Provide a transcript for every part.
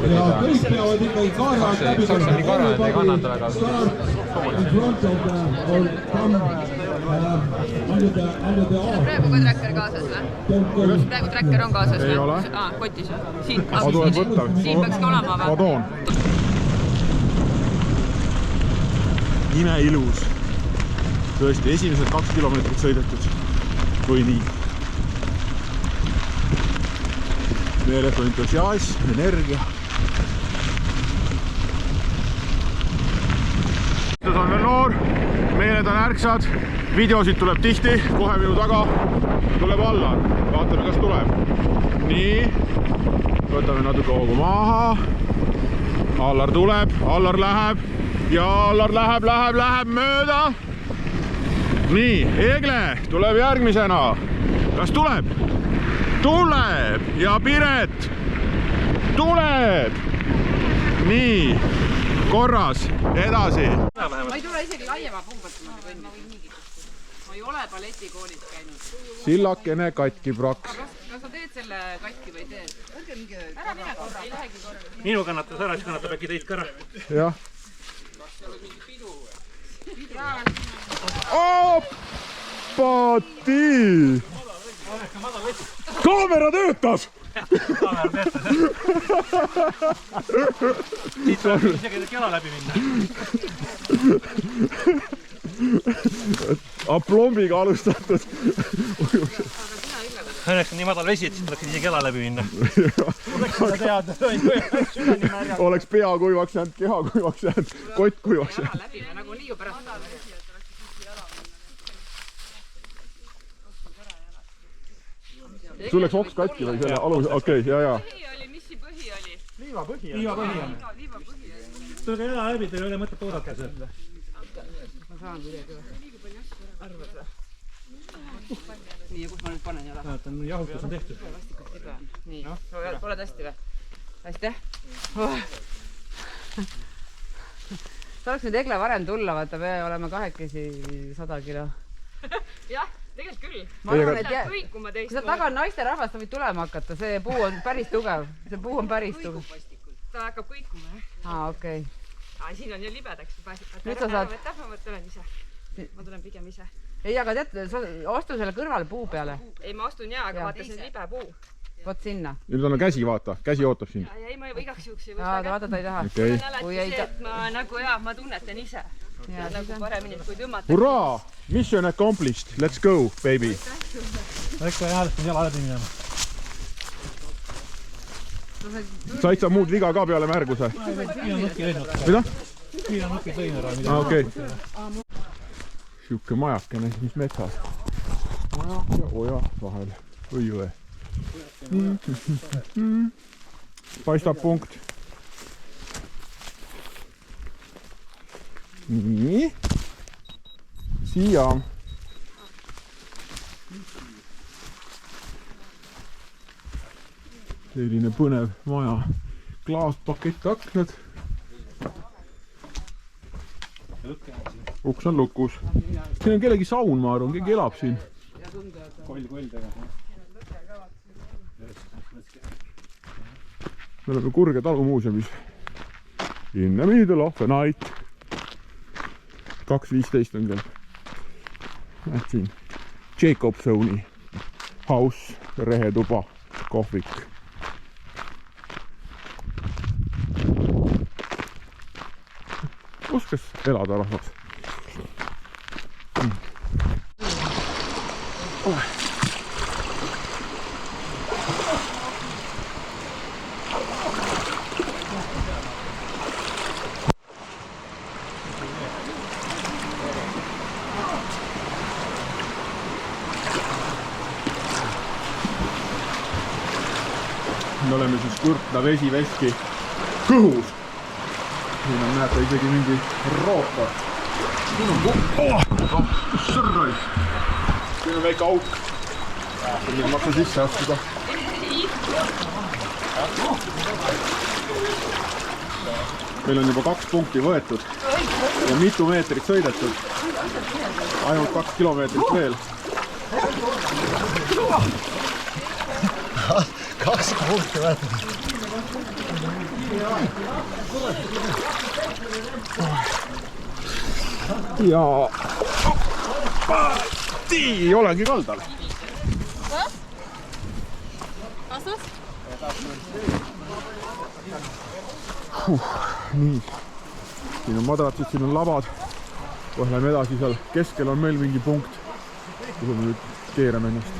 Ja kõik peavad ikkagi kaarad läbi praegu ka tracker kaasas või? Praegu tracker on kaasas või? Ei ole. Kotis või? Siin peaks ka olema või? Ma toon. Imeilus. Tõesti, esimesed 2 kilomeetrit sõidetud. Või nii. Meeletu entusiasm, energia. On veel noor, meeled on ärksad, videosid tuleb tihti, kohe minu taga tuleb Allar, vaatame kas tuleb. Nii, võtame natuke hoogu maha, Allar tuleb, Allar läheb ja Allar läheb mööda. Nii, Egle tuleb järgmisena, kas tuleb? Tuleb ja Piret tuleb. Nii, korras, edasi. Ma ei tule isegi laiema pumbalt. Ma ei ole balletikoolis käinud. Sillakene katki praks. Kas sa teed selle katki või teed? Ära mine korra, ei lähegi korra. Minu kannatas ära, siis kannatab äkki teid ka ära. Jah. Oppati! Kaamera töötas! Siit saab isegi kela läbi minna. Aplombiga alustatud. Õnneks on nii madal vesi, et siit tuleks isegi kela läbi minna. Oleks pea kuivaks jäänud, keha kuivaks jäänud, kott kuivaks jäänud. Läbi me nagu liigu pärast. Sul läks oks katki või selle alus? Okei, ja. Missi põhi oli? Liiva põhi on. Tulge jala läbi, teil ei ole mõtet oodata seda. Ma saan kuidagi arvad või? Nii, ja kus ma nüüd panen jala? Jahutus on tehtud. Nii, oled hästi või? Hästi? Sa oleks nüüd Egle varem tulla, vaata, me oleme 2 100 kilo. Jah, tegelikult küll. Ma arvan, et Kõikuma teist. kui sa taga on naiste rahvast, sa võid tulema hakata, see puu on päris tugev. See puu on päris tugev. Ta hakkab kõikuma, jah. Okei. Siin on ju libedaks. Nüüd sa saad... Ma tulen ise. Ma tulen pigem ise. Ei, aga tead, sa astu selle kõrvale puu peale. Ei, ma astun jaa, aga vaata, see on libe puu. Vot sinna. Nüüd on käsi, vaata. Käsi ootab sind. Ei, ma juba igaks juhuks ei võta. Vaata, ta ei taha. Mul on alati see, et ma nagu ma tunnetan ise. Nagu paremini, kui tõmmata. Hurraa! Mission accomplished. Let's go, baby. Äkki häälest on jala läbi minema. Said sa muud viga ka peale märguse? Mida? Piiranukki tõin ära. Okei. Siuke majakene siis metsas. Maja ja oja vahel. Või jõe. Paistab punkt. Nii. Siia. Selline põnev maja. Klaaspakett aknad. Uks on lukus. Siin on kellegi saun, ma arvan, keegi elab siin. Koll tega. Me oleme Kurge talumuuseumis. In the middle of the night. 2.15 on kell. Näed siin. Jacobsoni house, rehetuba, kohvik. Oskas elada rahvas. Me oleme siis Kurtna vesiveski kõhus. Siin on näete isegi mingi rootor. Siin on sõrraid. Siin on väike auk. Siin on maksa sisse astuda. meil on juba 2 punkti võetud ja mitu meetrit sõidetud. Ainult 2 kilomeetrit veel. 2 punkti võetud. Ja olengi kaldal. Nii, siin on madratsid, siin on labad. Kohe läheme edasi, seal keskel on meil mingi punkt, kuhu me nüüd keerame ennast.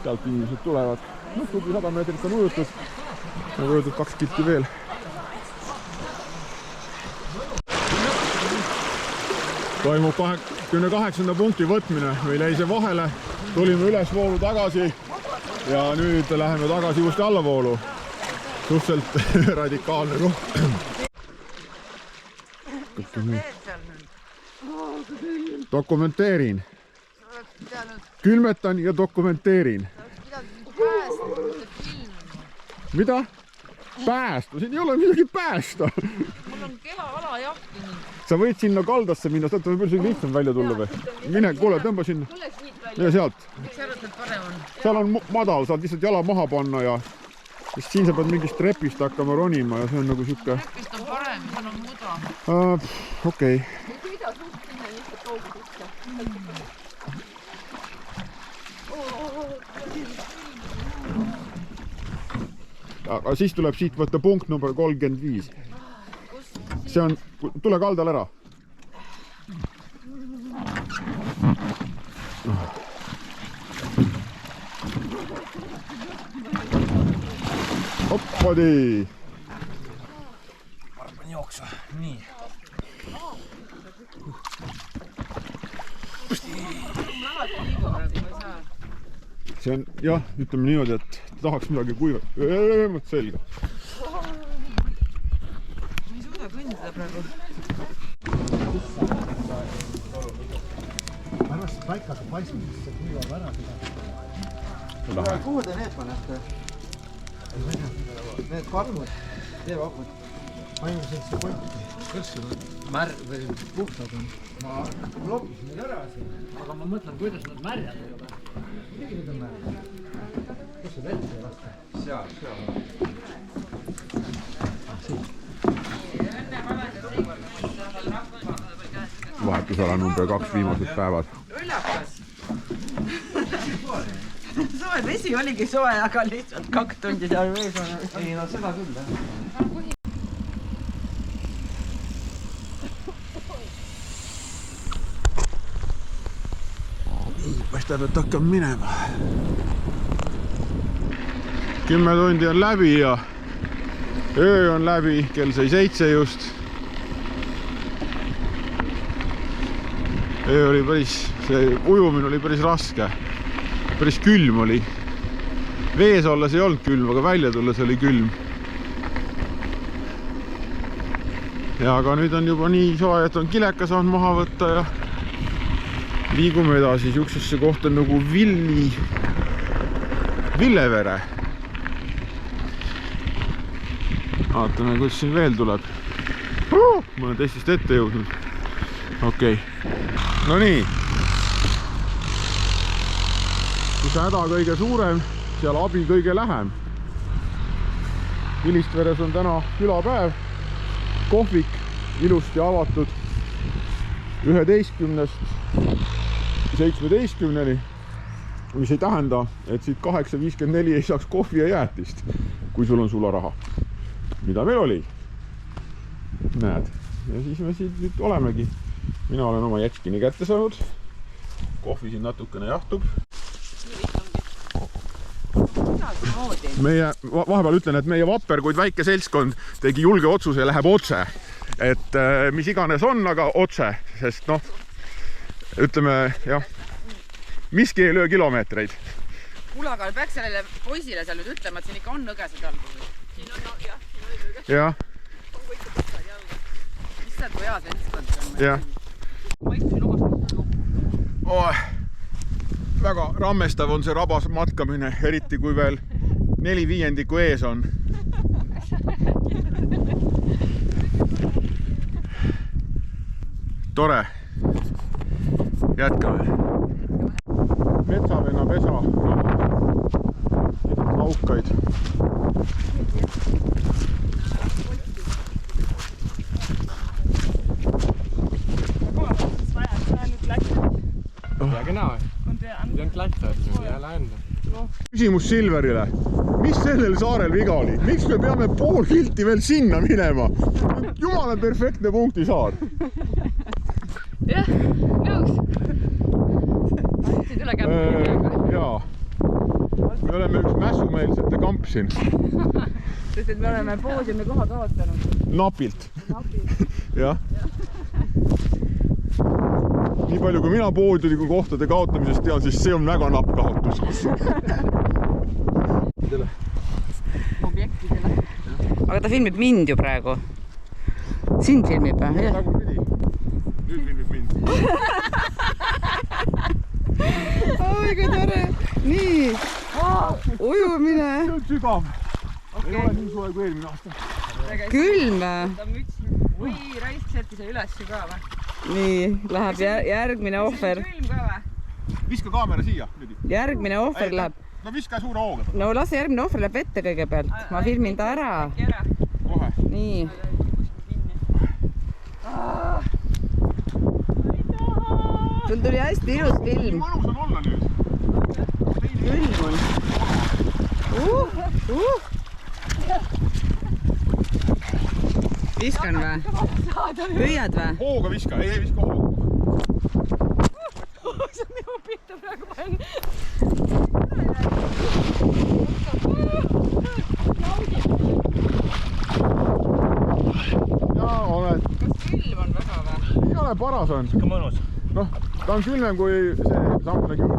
Sealt inimesed tulevad. Tubli 100 meetrit on ujutud. On ujutud 2 kilti veel. Toimub 28. punkti võtmine. Meil jäi see vahele. Tulime üles voolu tagasi ja nüüd läheme tagasi uuesti allavoolu. Suhteliselt radikaalne koht. Dokumenteerin. Külmetan ja dokumenteerin. Mida? Päästa? Siin ei ole midagi päästa. Mul on keha alajahti. Sa võid sinna kaldasse minna, sealt võib üldse lihtsam välja tulla või? Mine, kuule, tõmba sinna. Ja sealt. Miks arvad, et parem on? Seal on madal, saad lihtsalt jala maha panna ja siin sa pead mingist trepist hakkama ronima ja see on nagu siuke... Trepist on parem, seal on muda. Okei. Aga siis tuleb siit võtta punkt number 35. See on... Tule kaldal ära. Hoppadi! Ma arvan jooksu. Nii. See on, jah, ütleme niimoodi, et tahaks midagi kuiva. Selge. Ma ei suuda kõndida praegu. Arvast paikad paismisse kuivab ära seda. Kuhu te need panete? Need karmud, teevakud. Painu sellise konti. Kas sul märg või puhtad on? Ma lopisin need ära siin. Aga ma mõtlen, kuidas nad märjad ei ole. Midagi need on märjad. Kus see vett ei lasta? Seal. Vahetusala number 2 viimased päevad. Üllakas. Soe vesi oligi soe, aga lihtsalt 2 tundi seal vees on. Ei, no seda küll, jah. Paistab, et hakkab minema. 10 tundi on läbi ja öö on läbi, kell sai 7 just. Öö oli päris, see ujumine oli päris raske. Päris külm oli. Vees olles ei olnud külm, aga välja tulles oli külm. Ja aga nüüd on juba nii soe, et on kileka saanud maha võtta ja liigume edasi siuksesse kohta nagu Villevere. Vaatame, kuidas siin veel tuleb. Ma olen teistest ette jõudnud. Okei. No nii. Kus häda kõige suurem, seal abi kõige lähem. Vilistveres on täna külapäev. Kohvik ilusti avatud 11-st 17-ni, mis ei tähenda, et siit 8.54 ei saaks kohvi ja jäätist, kui sul on sularaha. Mida meil oli? Näed. Ja siis me siit nüüd olemegi. Mina olen oma jätskini kätte saanud. Kohvi siin natukene jahtub. Meie, vahepeal ütlen, et meie vapper, kuid väike seltskond tegi julge otsuse ja läheb otse. Et mis iganes on, aga otse, sest noh, ütleme, jah, miski ei löö kilomeetreid. Kuule, aga peaks sellele poisile seal nüüd ütlema, et siin ikka on nõgesed all. Siin on, jah, siin on nõgesed. Jah. On kõik puhtad jalga. Issand, kui hea seltskond on. Jah. Ma istusin omast. Väga rammestav on see rabas matkamine, eriti kui veel 4/5 ees on. Tore. Jätkame. Metsavenna pesa. Laukaid. Ja genau. Wir sind gleichzeitig, wir allein. Küsimus Silverile. Mis sellel saarel viga oli? Miks me peame pool kilti veel sinna minema? Jumala perfektne punkti saar. Jah, nõus. Siit üle kämpi. Jaa. Me oleme üks mässumeelsete kamp siin. Sest et me oleme poodiumi koha kaotanud. Napilt. Jah. Nii palju kui mina poodiumi kohtade kaotamisest tean, siis see on väga napp kaotus. Objektidele. Aga ta filmib mind ju praegu. Sind filmib või? Nüüd filmib mind. Oi, kui tore. Nii. Ujumine. See on sügav. Ei ole nii soe kui eelmine aasta. Külm. Oi, raisk sättis üles ka või? Nii, läheb järgmine ohver. Külm ka või? Viska kaamera siia. Järgmine ohver läheb. No viska suure hooga. No lase järgmine ohver läheb ette kõigepealt. Ma filmin ta ära. Kohe. Nii. Sul tuli hästi ilus film. Mõnus on olla nüüd. Külm on. Viskan või? Püüad või? Hooga viska, ei viska hooga. See on minu pihta praegu panen. Jaa, oled. Kas külm on väga või? Ei ole, paras on. Ikka mõnus. Noh, ta on külmem kui see sammune küür.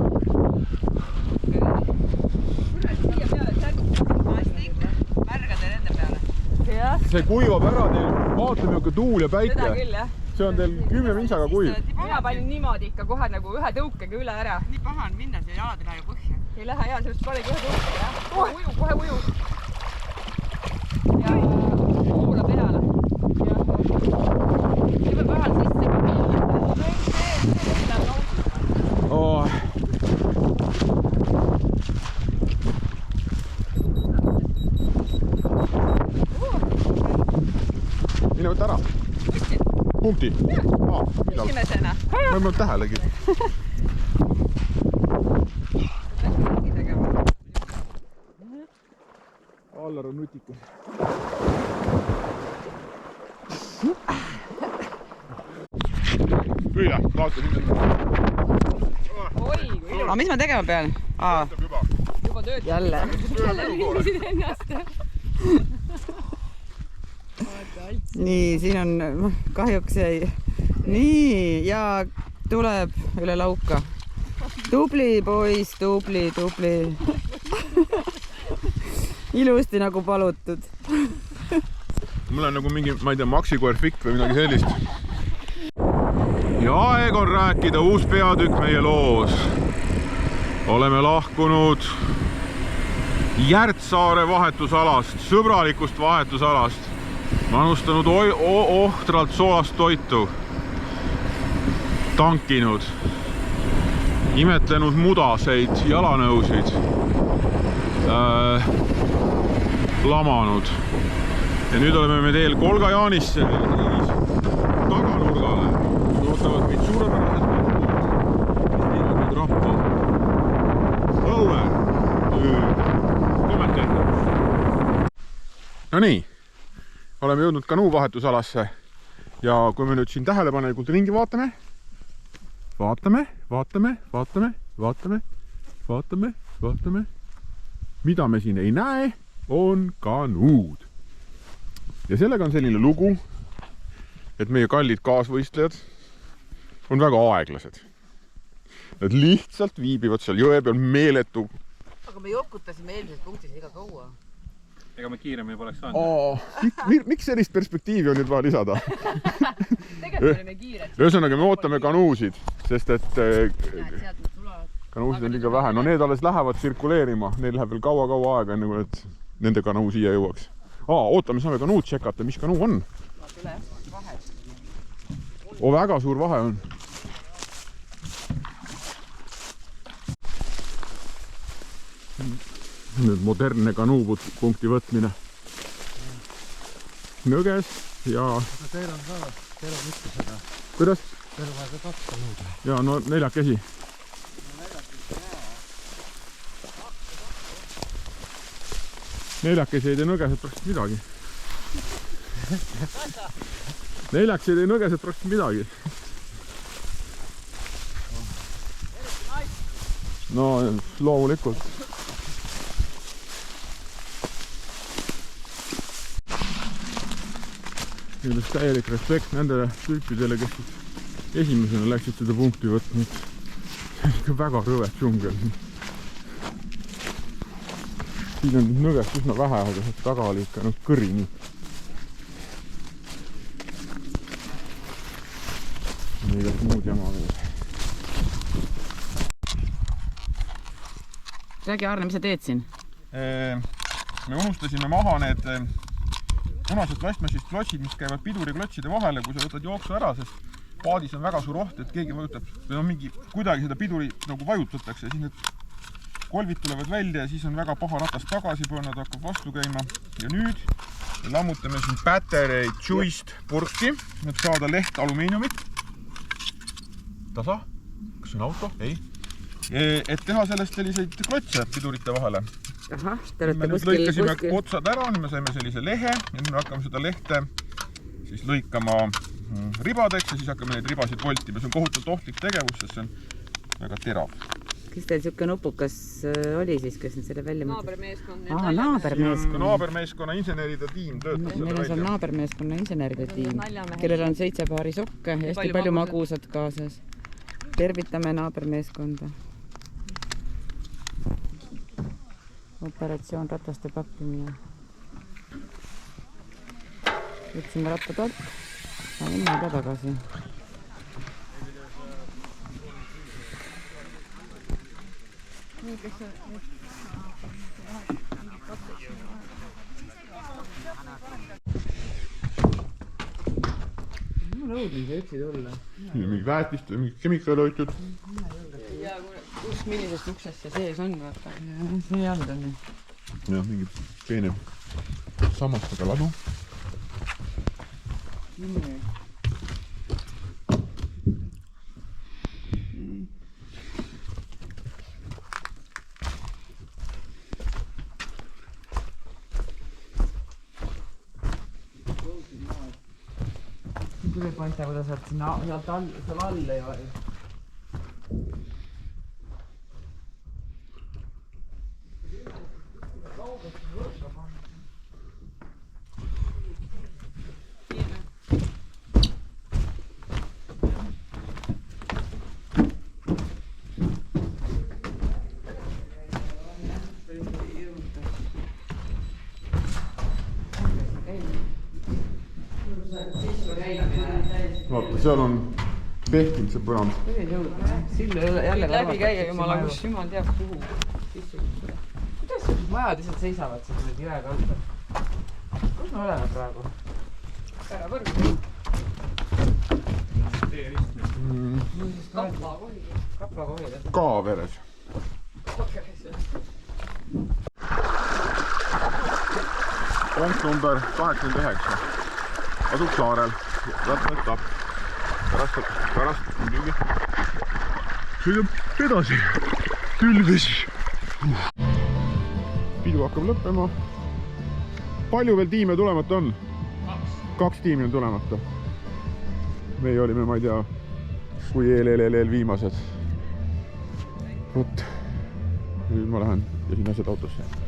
Märgade nende peale. See kuivab ära teil, vaatame joku tuul ja päike. Seda küll, jah. See on teil 10 vintsaga kuiv. Mina panin niimoodi ikka kohe nagu ühe tõukega üle ära. Nii paha on minna, see jalad ei lähe ju põhja. Ei lähe hea, sellest panegi ühe tõukega, jah. Kohe uju. Ja kuula peale. See peab vähal sisse ka minna. Oh. Mine võtta ära. Punkti. Esimesena. Ma ei mõelnud tähelegi. Allar on nutikas. Püüda, vaata nüüd. Oi, kui Aga mis ma tegema pean? juba töötab. Jälle. Filmisid ennast. Nii, siin on kahjuks jäi. Nii, ja tuleb üle lauka. Tubli poiss, tubli. Ilusti nagu palutud. Mul on nagu mingi, ma ei tea, maksikoer fikk või midagi sellist. Ja aeg on rääkida uus peatükk meie loos. Oleme lahkunud Järtsaare vahetusalast, sõbralikust vahetusalast. Manustanud ohtralt soolast toitu. Tankinud. Imetlenud mudaseid jalanõusid. Lamanud. Ja nüüd oleme me teel Kolga-Jaanisse taganurgale. Ootavad meid suurepärased meid rappa. Õue. No nii. Oleme jõudnud kanuuvahetusalasse. Ja kui me nüüd siin tähelepanelikult ringi vaatame, mida me siin ei näe, on kanuud. Ja sellega on selline lugu, et meie kallid kaasvõistlejad on väga aeglased. Nad lihtsalt viibivad seal jõe peal meeletu. Aga me jokutasime eelmises punktis liiga kaua. Ega me kiiremini poleks saanud. Miks sellist perspektiivi on nüüd vaja lisada? Tegelikult olime kiired. Ühesõnaga, me ootame kanuusid, sest et... Näed, sealt nad tulevad. kanuusid on liiga vähe. No need alles lähevad tsirkuleerima. Neil läheb veel kaua aega, enne kui nende kanuu siia jõuaks. Oota, me saame kanuud tšekata. Mis kanuu on? Väga suur vahe on. Nüüd modernne kanuupunkti võtmine. Nõges ja... Aga teil on ka, teil on mitte seda. Kuidas? Teil on vaja ka 2 kanuuda. Jaa, no 4 käsi. Neljakesi ei tee nõgesed praktiliselt midagi. Neljaks ei tee nõgesed praktiliselt midagi. No loomulikult. Nüüd täielik respekt nendele tüüpidele, kes esimesena läksid seda punkti võtnud. See on ikka väga rõve džungel. Siin on nõgest üsna vähe, aga taga oli ikka kõrini. Igalt muud jama veel. Räägi, Arne, mis sa teed siin? Me unustasime maha need punased plastmassist klotsid, mis käivad piduriklotside vahele, kui sa võtad jooksu ära, sest paadis on väga suur oht, et keegi vajutab või on mingi, kuidagi seda piduri nagu vajutatakse, siis need kolvid tulevad välja ja siis on väga paha ratast tagasi panna, ta hakkab vastu käima. Ja nüüd me lammutame siin Battery Chewist purki, et saada leht alumiiniumit. Tasa? Kas see on auto? Ei. Et teha sellest selliseid klotse pidurite vahele. Ahah, te olete me nüüd kuskil... lõikasime otsad ära, nüüd me saime sellise lehe ja nüüd me hakkame seda lehte siis lõikama ribadeks ja siis hakkame neid ribasid voltima. See on kohutavalt ohtlik tegevus, sest see on väga terav. Kes teil siuke nupukas oli siis, kes nüüd selle välja mõtles? Naabermeeskond. Naabermeeskonna inseneride tiim töötab seda välja. Meil on seal naabermeeskonna inseneride tiim, kellel on 7 paari sokke ja hästi palju magusat kaasas. Tervitame naabermeeskonda. Operatsioon rataste pakkimine. Võtsime rattad alt. Saame maada tagasi. Ma nõudin see üksi tulla. Mingi väetist või mingi kemikaaloitud. Ja kus millisest uksest see sees on, vaata. See ei olnud on. Ja, mingi peene sammastega ladu. Kuidas paista, kuidas saad sinna sealt alla ja... Vaata, seal on pehkinud see põrand. Sillu jälle läbi käia, jumala, kus jumal teab kuhu. Kuidas sellised majad lihtsalt seisavad siis need jõe kaldal? Kus me oleme praegu? Ära võrgu. Kapla kohil. Kaaveres. Punkt number 89. Asub saarel. Rattaetapp. Pärast muidugi sõidab edasi. Külvesi. Pidu hakkab lõppema. Palju veel tiime tulemata on? 2 tiimi on tulemata. Meie olime, ma ei tea, kui eel viimased. Nüüd ma lähen ja siin asjad autosse.